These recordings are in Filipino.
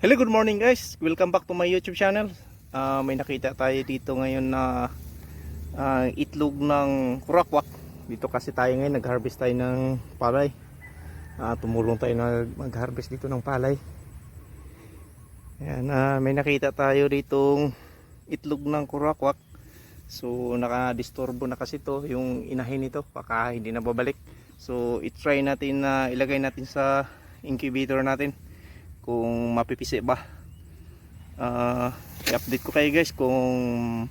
Hello, good morning guys. Welcome back to my YouTube channel. May nakita tayo dito ngayon na itlog ng kurakwak. Dito kasi tayo ngayon nag-harvest tayo ng palay. Tumulong tayo na mag-harvest dito ng palay. Ayan, may nakita tayo ditong itlog ng kurakwak. So naka-disturbo na kasi to yung inahin nito, baka hindi na babalik. So i-try natin na ilagay natin sa incubator natin kung mapipisi ba. I-update ko kayo guys kung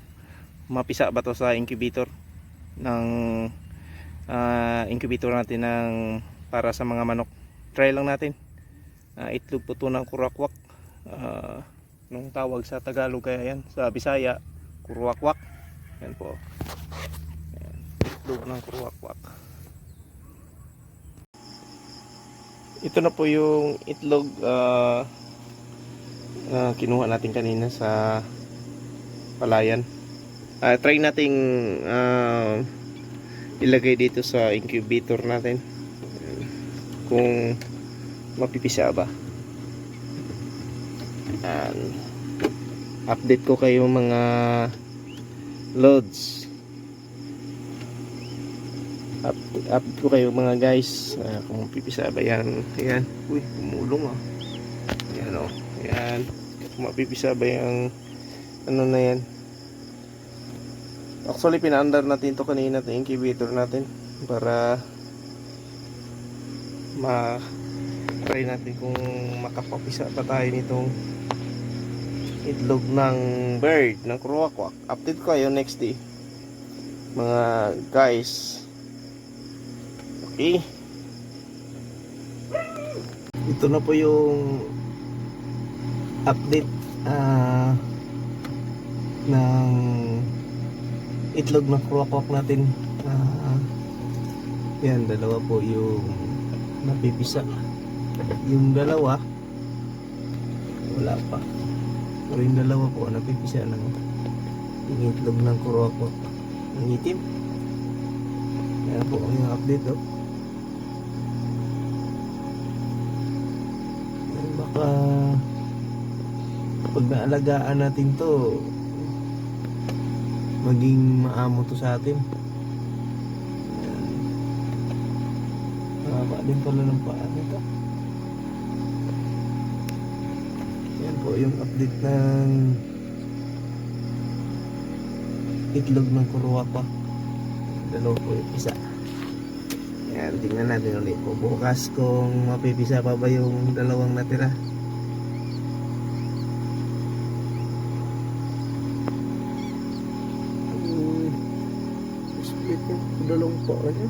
mapisa ba to sa incubator ng incubator natin ng para sa mga manok. Try lang natin. Itlog po to ng kurakwak. Nung tawag sa Tagalog kaya yan, sa Bisaya kurwakwak. Yan po. Yan. Itlog ng kurwakwak. Ito na po yung itlog kinuha natin kanina sa palayan. Try nating ilagay dito sa incubator natin kung mapipisa ba. Update ko kayo mga loads. Up ko kayo mga guys kung mapipisa ba yan. Ayan, uy, pumulong ayan ayan, kung mapipisa ba yung ano na yan. Actually pinaandar natin to kanina, yung incubator natin, para try natin kung makapapisa pa tayo nitong itlog ng bird, ng kurakwak. Update ko kayo next day mga guys. Okay. Ito na po yung update ng itlog ng kurakwak natin. Yan, dalawa po yung napipisa. Yung dalawa wala pa. Pero yung dalawa po napipisa ng yung itlog ng kurakwak ng itim. Yan po yung update baka pag naalagaan natin to maging maamo to sa atin. Mahaba din pala ng paa nito. Yan po yung update ng itlog ng kurakwak. Dalawa po yung isa. Yan, tingnan natin ulit po bukas kung mapipisa pa ba yung dalawang natira. Split yung dalawang po niya.